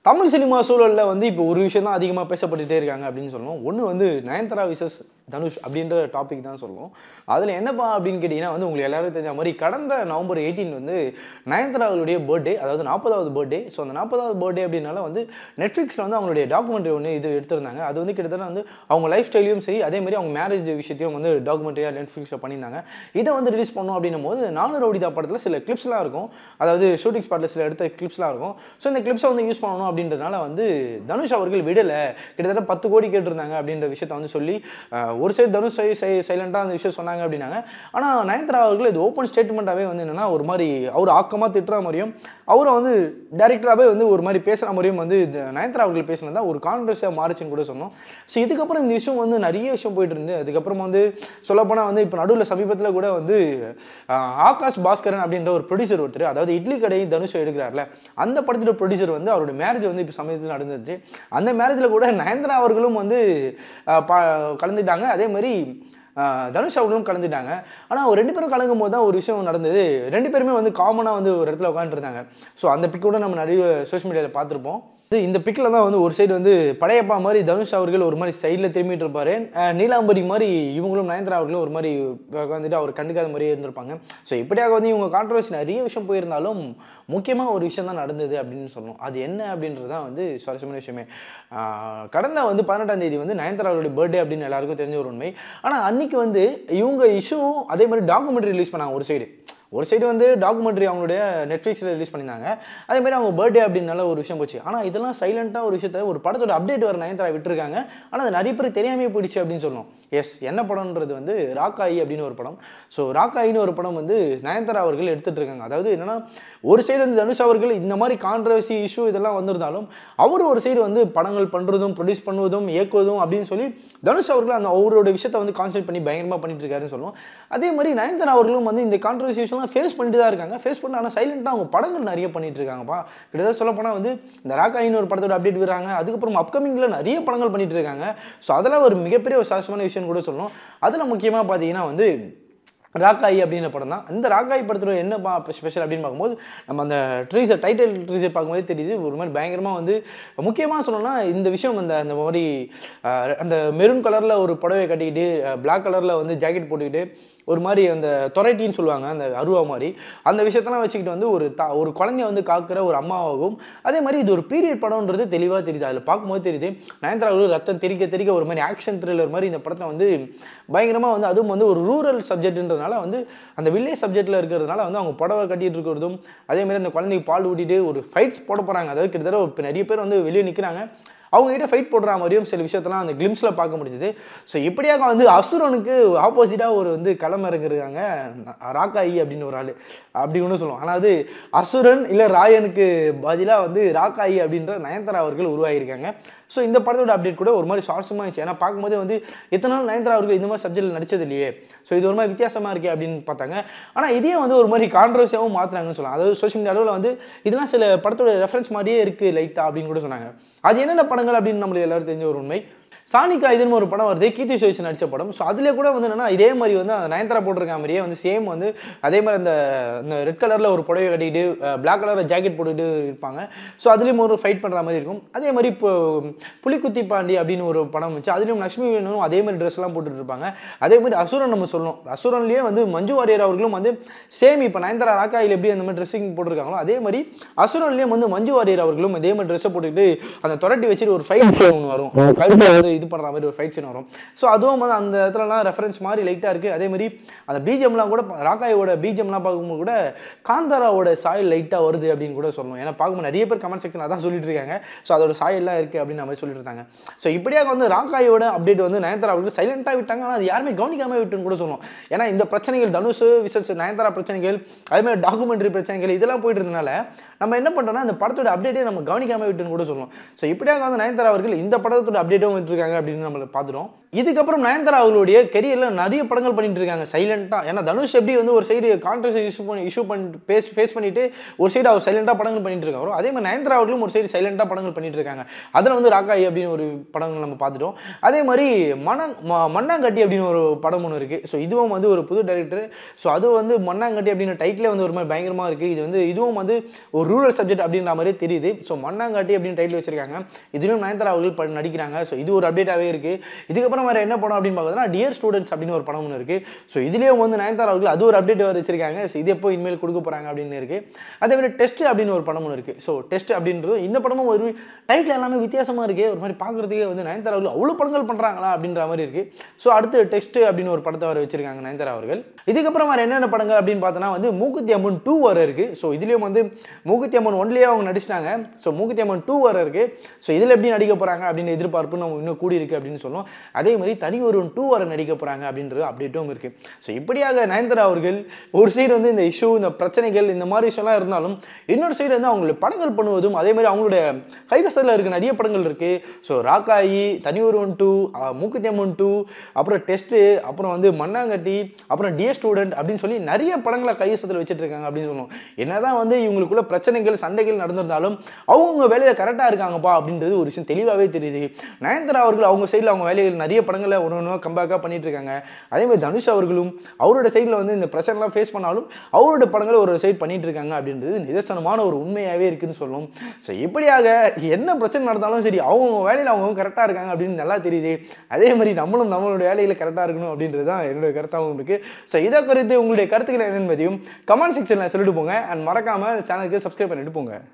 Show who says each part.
Speaker 1: Tamil cinema சூழல்ல வந்து இப்போ ஒரு விஷயம் தான் அதிகமாக பேசப்பட்டுட்டே இருக்காங்க அப்படின்னு சொல்லணும். ஒன்று வந்து நயன்தாரா விசஸ் தனுஷ் அப்படின்ற டாபிக் தான் சொல்லுவோம். அதில் என்னப்பா அப்படின்னு கேட்டிங்கன்னா வந்து உங்களுக்கு எல்லாரும் தெரிஞ்ச மாதிரி கடந்த நவம்பர் 18 வந்து நயன்தாரா அவர்களுடைய பர்த்டே, அதாவது 40வது பர்த்டே. ஸோ அந்த 40வது பர்த்டே அப்படின்னால வந்து நெட்ஃப்ளிக்ஸில் வந்து அவங்களுடைய டாக்குமெண்ட்ரி ஒன்று இது எடுத்திருந்தாங்க. அது வந்து கிட்டத்தட்ட வந்து அவங்க லைஃப் ஸ்டைலையும் சரி, அதேமாதிரி அவங்க மேரேஜ் விஷயத்தையும் வந்து டாக்குமெண்ட்ரியாக நெட்ஃப்ளிக்ஸில் பண்ணியிருந்தாங்க. இதை வந்து ரிலீஸ் பண்ணோம் அப்படின்னும் போது நானு ரவுடிதா படத்தில் சில கிளிப்ஸ்லாம் இருக்கும். அதாவது ஷூட்டிங் ஸ்பாட்டில் சில எடுத்த கிளிப்ஸ்லாம் இருக்கும். ஸோ இந்த கிளிப்ஸை வந்து யூஸ் பண்ணணும் அப்படின்றதுனால வந்து தனுஷ் அவர்கள் விடலை. கிட்டத்தட்ட 10 கோடி கேட்டிருந்தாங்க அப்படின்ற விஷயத்தை வந்து சொல்லி ஒரு சைடு தனுஷ் சைலண்டாக அந்த விஷயம் சொன்னாங்க அப்படின்னாங்க. ஆனால் நயன்தாரா அவர்கள் இது ஓப்பன் ஸ்டேட்மெண்ட்டாகவே வந்து என்னென்னா ஒரு மாதிரி அவர் ஆக்கமாக திட்டுற மாதிரியும் அவரை வந்து டைரக்டராகவே வந்து ஒரு மாதிரி பேசுகிற மாதிரியும் வந்து நயன்தாரா அவர்கள் பேசினது தான் ஒரு கான்ட்ரவர்சியாக மாறுச்சுன்னு கூட சொன்னோம். ஸோ இதுக்கப்புறம் இந்த விஷயம் வந்து நிறைய விஷயம் போயிட்டு இருந்து அதுக்கப்புறம் வந்து சொல்லப்போனால் வந்து இப்போ நடுவில் சமீபத்தில் கூட வந்து ஆகாஷ் பாஸ்கரன் அப்படின்ற ஒரு ப்ரொடியூசர் ஒருத்தர், அதாவது இட்லி கடை தனுஷ் எடுக்கிறார்ல அந்த படத்தோட ப்ரொடியூசர் வந்து அவருடைய மேரேஜ் வந்து இப்போ சமயத்தில் நடந்துச்சு. அந்த மேரேஜில் கூட நயன்தாரா அவர்களும் வந்து கலந்துட்டாங்க. அதே மாதிரி தனுஷ் அவர்களும் கலந்துட்டாங்க. ஆனால் ஒரு 2 பேரும் கலங்கும் போது தான் ஒரு விஷயம் நடந்தது. 2 பேருமே வந்து காமனாக வந்து ஒரு இடத்துல உட்காந்துருந்தாங்க. ஸோ அந்த பிக்கோட நம்ம நிறைய சோஷியல் மீடியாவில் பார்த்துருப்போம். இந்த பிக்கில் தான் வந்து ஒரு சைடு வந்து படையப்பா மாதிரி தனுஷ் அவர்கள் ஒரு மாதிரி சைடில் திரும்பிட்டு இருப்பார். நீலாம்பரி மாதிரி இவங்களும் நயன்தாரா அவர்களும் ஒரு மாதிரி உட்காந்துட்டு அவர் கண்டுக்காத மாதிரியே இருந்திருப்பாங்க. ஸோ இப்படியாக வந்து இவங்க கான்ட்ரவர்சி நிறைய விஷயம் போயிருந்தாலும் முக்கியமாக ஒரு விஷயம் தான் நடந்தது அப்படின்னு சொல்லணும். அது என்ன அப்படின்றது தான் வந்து சுவாரஸ்யமான விஷயமே. கடந்த வந்து 18ஆம் தேதி வந்து நயன்தாரா அவருடைய பர்த்டே அப்படின்னு எல்லாருக்கும் தெரிஞ்ச ஒரு உண்மை. ஆனால் அன்னைக்கு வந்து இவங்க இஷ்யூவும் அதே மாதிரி டாக்குமெண்ட்ரி ரிலீஸ் பண்ணாங்க. ஒரு சைடு வந்து டாக்குமெண்ட்ரி அவங்களுடைய நெட்ஃப்ளிக்ஸில் ரிலீஸ் பண்ணியிருந்தாங்க. அதேமாதிரி அவங்க பர்த்டே அப்படின்னால ஒரு விஷயம் போச்சு. ஆனால் இதெல்லாம் சைலண்ட்டாக ஒரு விஷயத்த ஒரு படத்தோட அப்டேட் வர நயன்தாரா விட்டுருக்காங்க. ஆனால் அது நிறைய பேர் தெரியாமே போயிடுச்சு அப்படின்னு சொல்லணும். எஸ், என்ன படம்ன்றது வந்து ராக்காயி அப்படின்னு ஒரு படம். ஸோ ராக்காயின்னு ஒரு படம் வந்து நயன்தாரா அவர்கள் எடுத்துகிட்டு இருக்காங்க. அதாவது என்னன்னா ஒரு சைடு வந்து தனுஷ் அவர்கள் இந்த மாதிரி கான்ட்ரவர்சி இஷ்யூ இதெல்லாம் வந்திருந்தாலும் அவர் ஒரு சைடு வந்து படங்கள் பண்ணுறதும் ப்ரொடியூஸ் பண்ணுவதும் இயக்குவதும் அப்படின்னு சொல்லி தனுஷ் அவர்கள் அந்த அவரோட விஷயத்தை வந்து கான்சன்ட்ரேட் பண்ணி பயங்கரமாக பண்ணிட்டு இருக்காருன்னு சொல்லணும். அதே மாதிரி நயன்தாரா அவர்களும் வந்து இந்த கான்ட்ரவர்சி இஷ்யூலாம் ஃபேஸ் பண்ணிட்டு தான் இருக்காங்க. ஃபேஸ் பண்ணி ஆனால் சைலண்டாக அவங்க படங்கள் நிறைய பண்ணிட்டு இருக்காங்கப்பா. கிட்டத்தட்ட சொல்ல போனால் வந்து இந்த ராக்காயின்னு ஒரு படத்தோட அப்டேட் வராங்க. அதுக்கப்புறம் அப்கமிங்கில் நிறைய படங்கள் பண்ணிட்டு இருக்காங்க. ஸோ அதெல்லாம் ஒரு மிகப்பெரிய ஒரு சாசமான விஷயம் கூட சொல்லணும். அதில் முக்கியமாக பார்த்தீங்கன்னா வந்து ராக்காயி அப்படின்ற படம் தான். இந்த ராக்காயி படத்தில் என்ன ஸ்பெஷல் அப்படின்னு பார்க்கும்போது நம்ம அந்த டைட்டில் ட்ரீசர் பார்க்கும்போதே தெரியுது ஒரு மாதிரி பயங்கரமாக வந்து முக்கியமாக சொல்லணும்னா இந்த விஷயம் அந்த மாதிரி அந்த மெரூன் கலரில் ஒரு புடவை கட்டிக்கிட்டு பிளாக் கலரில் வந்து ஜாக்கெட் போட்டுக்கிட்டு ஒரு மாதிரி அந்த தொரைட்டின்னு சொல்லுவாங்க அந்த அருவா மாதிரி அந்த விஷயத்தெல்லாம் வச்சுக்கிட்டு வந்து ஒரு குழந்தைய வந்து காக்கிற ஒரு அம்மாவாகும். அதே மாதிரி இது ஒரு பீரியட் படம்ன்றது தெளிவாக தெரியுது. அதில் பார்க்கும்போது தெரியுது நயன்தாரா ரத்தம் தெரிக்க ஒரு மாதிரி ஆக்ஷன் த்ரில்லர் மாதிரி இந்த படத்தை வந்து பயங்கரமாக வந்து அதுவும் வந்து ஒரு ரூரல் சப்ஜெக்ட்ன்றது வந்து அந்த வில்லேஜ் சப்ஜெக்ட்ல இருக்கிறதுனால வந்து அவங்க புடவை கட்டிட்டு இருக்கிறதும் அதே மாதிரி அந்த குழந்தைக்கு பால் ஊட்டிட்டு ஒரு ஃபைட்ஸ் போட போறாங்க. அதாவது கிட்டத்தட்ட நிறைய பேர் வந்து வெளியே நிற்கிறாங்க. அவங்க கிட்ட ஃபைட் போடுற மாதிரியும் சில விஷயத்தெல்லாம் அந்த கிளிம்ஸில் பார்க்க முடியுது. ஸோ இப்படியாக வந்து அசுரனுக்கு ஆப்போசிட்டாக ஒரு வந்து களம் இறங்குறாங்க ராக்காயி அப்படின்னு ஒரு ஆள் அப்படி ஒன்று சொல்லுவோம். ஆனால் அது அசுரன் இல்லை ராயனுக்கு பதிலாக வந்து ராக்காயி அப்படின்ற நயன்தாரா அவர்கள் உருவாகியிருக்காங்க. ஸோ இந்த படத்தோட அப்டேட் கூட ஒரு மாதிரி சுவாரஸ்யமாக இருந்துச்சு. ஏன்னா பார்க்கும்போது வந்து எத்தனை நாள் நயன்தாரா அவர்கள் இந்த மாதிரி சப்ஜெக்டில் நடிச்சது இல்லையே, ஸோ இது ஒரு மாதிரி வித்தியாசமாக இருக்கே அப்படின்னு பார்த்தாங்க. ஆனால் இதே வந்து ஒரு மாதிரி கான்ட்ரவர்சியாகவும் மாற்றுறாங்கன்னு சொல்லலாம். அதாவது சோஷியல் மீடியா அளவில் வந்து இதெல்லாம் சில படத்தோட ரெஃபரன்ஸ் மாதிரியே இருக்குது லைட்டாக அப்படின்னு கூட சொன்னாங்க. அது என்னென்ன படங்கள் அப்படின்னு நம்மளுக்கு எல்லாரும் தெரிஞ்ச ஒரு உண்மை. சானிகா இதுன்னு ஒரு படம் வருது, கீர்த்தி சுரேஷ் நடித்த படம். ஸோ அதில் கூட வந்து என்னன்னா இதே மாதிரி வந்து அந்த நயன்தாரா போட்டிருக்க மாதிரியே வந்து சேம் வந்து அதே மாதிரி அந்த ரெட் கலரில் ஒரு புடவை கட்டிக்கிட்டு பிளாக் கலரில் ஜாக்கெட் போட்டுக்கிட்டு இருப்பாங்க. ஸோ அதுலேயும் ஒரு ஃபைட் பண்ணுற மாதிரி இருக்கும். அதே மாதிரி இப்போ புலிக்குத்தி பாண்டி அப்படின்னு ஒரு படம் வச்சு அதுலேயும் லட்சுமி வேணும் அதே மாதிரி ட்ரெஸ்லாம் போட்டுட்டு இருப்பாங்க. அதே மாதிரி அசுரன் நம்ம சொல்லணும். அசுரன்லேயே வந்து மஞ்சு வாரியர் அவர்களும் வந்து சேம் இப்போ நயன்தாரா ராக்காயில் எப்படி அந்த மாதிரி ட்ரெஸ்ஸிங் போட்டிருக்காங்களோ அதே மாதிரி அசுரன்லேயும் வந்து மஞ்சு வாரியர் அவர்களும் இதே மாதிரி ட்ரெஸ்ஸை போட்டுக்கிட்டு அந்த துரட்டி வச்சுட்டு ஒரு ஃபைட் ஒன்று வரும், கழுத்தில் இது பண்ணுற மாதிரி ஒரு ஃபைட் சீன் வரும். ஸோ அதுவும் வந்து அந்த இடத்துலலாம் ரெஃபரன்ஸ் மாதிரி லைட்டாக இருக்குது. அதே மாதிரி அந்த பிஜிஎம்லாம் கூட ராக்காயோட பிஜிஎம்லாம் பார்க்கும்போது கூட காந்தாராவோட சாயல் லைட்டாக வருது அப்படின்னு கூட சொல்லணும். ஏன்னா பார்க்கும்போது நிறைய பேர் கமெண்ட் செக்ஷன் அதான் சொல்லிட்டு இருக்காங்க. ஸோ அதோட சாயல்லாம் இருக்குது அப்படின்னு நம்ம சொல்லிட்டு இருக்காங்க. ஸோ இப்படியாக வந்து ராக்காயோட அப்டேட் வந்து நயன்தாரா அவர்கள் சைலண்டாக விட்டாங்க. ஆனால் அது யாருமே கவனிக்காமல் விட்டுன்னு கூட சொல்லணும். ஏன்னா இந்த பிரச்சனைகள் தனுஷ் விசஸ் நயன்தாரா பிரச்சனைகள் அதே மாதிரி டாக்குமெண்ட்ரி பிரச்சனைகள் இதெல்லாம் போயிட்டு இருந்தனால நம்ம என்ன பண்ணுறோம்னா இந்த படத்தோட அப்டேட்டே நம்ம கவனிக்காமல் விட்டுன்னு கூட சொல்லணும். ஸோ இப்படியாக வந்து நயன்தாரா அவர்கள் இந்த படத்தோட அப்டேட்டும் விட்டுருக்காங்க அப்படின்னு நம்ம பார்த்துட்டோம். இதுக்கப்புறம் நயன்தாரா அவர்களுடைய கெரியரில் நிறைய படங்கள் பண்ணிட்டு இருக்காங்க சைலண்டாக. ஏன்னா தனுஷ் எப்படி வந்து ஒரு சைடு கான்ட்ரவர்சி இஷ்யூ பண்ணி ஃபேஸ் பண்ணிட்டு ஒரு சைடு அவர் சைலண்டாக படங்கள் பண்ணிட்டு இருக்காரோ, அதே மாதிரி நயன்தாரா அவர்களும் ஒரு சைடு சைலண்டாக படங்கள் பண்ணிட்டு இருக்காங்க. அதில் வந்து ராக்காயி அப்படின்னு ஒரு படங்கள் நம்ம பார்த்துட்டோம். அதே மாதிரி மண்ணாங்கட்டி அப்படின்னு ஒரு படம் ஒன்று இருக்குது. ஸோ இதுவும் வந்து ஒரு புது டைரக்டர். ஸோ அது வந்து மண்ணாங்கட்டி அப்படின்னு டைட்டிலே வந்து ஒரு மாதிரி பயங்கரமாக இருக்குது. இது வந்து இதுவும் வந்து ஒரு ரூரல் சப்ஜெக்ட் அப்படின்ற மாதிரி தெரியுது. ஸோ மண்ணாங்கட்டி அப்படின்னு டைட்டில் வச்சிருக்காங்க. இதுலையும் நயன்தாரா அவர்கள் நடிக்கிறாங்க. ஸோ இது ஒரு அப்டேட்டாகவே இருக்குது. இதுக்கப்புறம் வேறு என்ன படம் அப்படின்னு பார்த்தோம்னா டியர் ஸ்டூடெண்ட்ஸ் அப்படின்னு ஒரு படம் ஒன்று இருக்குது. ஸோ இதுலேயும் வந்து நயன்தாரா அவர்கள் அது ஒரு அப்டேட் வச்சிருக்காங்க. ஸோ இது எப்போ இனிமேல் கொடுக்க போகிறாங்க அப்படின்னு இருக்குது. அதே மாதிரி டெஸ்ட் அப்படின்னு ஒரு படம் ஒன்று இருக்குது. ஸோ டெஸ்ட் அப்படின்றது இந்த படமும் ஒரு டைட்டில் எல்லாமே வித்தியாசமாக இருக்குது. ஒரு மாதிரி பார்க்குறதுக்கே வந்து நயன்தாரா அவர்கள் அவ்வளோ படங்கள் பண்ணுறாங்களா அப்படின்ற மாதிரி இருக்குது. ஸோ அடுத்து டெஸ்ட் அப்படின்னு ஒரு படத்தை வர வச்சிருக்காங்க நயன்தாரா அவர்கள். இதுக்கப்புறம் வேறு என்னென்ன படங்கள் அப்படின்னு பார்த்தோன்னா வந்து மூக்குத்தி அம்மன் 2 வர இருக்குது. ஸோ இதுலேயும் வந்து மூக்குத்தி அம்மன் 1லேயே அவங்க நடிச்சிட்டாங்க. ஸோ மூக்குத்தி அம்மன் 2 வர இருக்குது. ஸோ இதில் எப்படி நடிக்க போகிறாங்க அப்படின்னு எதிர்பார்ப்பு நம்ம இன்னும் கூடி இருக்குது அப்படின்னு சொல்லணும். அதே மாதிரி தனி ஒருவன் 2 வர நடிக்க போகிறாங்க அப்படின்றது அப்டேட்டும் இருக்குது. ஸோ இப்படியாக நயன்தாரா அவர்கள் ஒரு சைடு வந்து இந்த இஷ்யூ, இந்த பிரச்சனைகள், இந்த மாதிரி விஷயம்லாம் இருந்தாலும் இன்னொரு சைடு வந்து அவங்களுடைய படங்கள் பண்ணுவதும், அதே மாதிரி அவங்களுடைய கைவசத்தில் இருக்க நிறைய படங்கள் இருக்குது. ஸோ ராக்காயி, தனி ஒருவன் 2, மூக்குத்தி அம்மன் 2, அப்புறம் டெஸ்ட்டு, அப்புறம் வந்து மண்ணாங்கட்டி, அப்புறம் டியர் ஸ்டூடெண்ட் அப்படின்னு சொல்லி நிறைய படங்களை கைவசத்தில் வச்சுட்டு இருக்காங்க அப்படின்னு சொல்லணும். என்னதான் வந்து இவங்களுக்குள்ள பிரச்சனைகள், சண்டைகள் நடந்திருந்தாலும் அவங்க வேலையில் கரெக்டாக இருக்காங்கப்பா அப்படின்றது ஒரு விஷயம் தெளிவாகவே தெரியுது. நயன்தாரா அவர்கள் அவங்க சைடில் அவங்க வேலைகள் நிறைய படங்களை ஒன்று கம்பேக்காக பண்ணிட்டு இருக்காங்க. அதே மாதிரி தனுஷ் அவர்களும் அவரோட சைடில் வந்து இந்த பிரச்சனைலாம் ஃபேஸ் பண்ணாலும் அவரோட படங்களை ஒரு சைடு பண்ணிட்டு இருக்காங்க அப்படின்றது நிதர்சனமான ஒரு உண்மையாகவே இருக்குன்னு சொல்லணும். ஸோ இப்படியாக என்ன பிரச்சனை நடந்தாலும் சரி அவங்க வேலையில் அவங்க கரெக்டாக இருக்காங்க அப்படின்னு நல்லா தெரியுது. அதே மாதிரி நம்மளும் நம்மளோட வேலையில் கரெக்டாக இருக்கணும் அப்படின்றது தான் என்னுடைய கருத்தாகவும் இருக்குது. ஸோ இதை குறித்து உங்களுடைய கருத்துக்கள் என்னென்பதையும் கமெண்ட் செக்ஷனில் சொல்லிட்டு போங்க. அண்ட் மறக்காமல் சேனலுக்கு சப்ஸ்கிரைப் பண்ணிட்டு போங்க.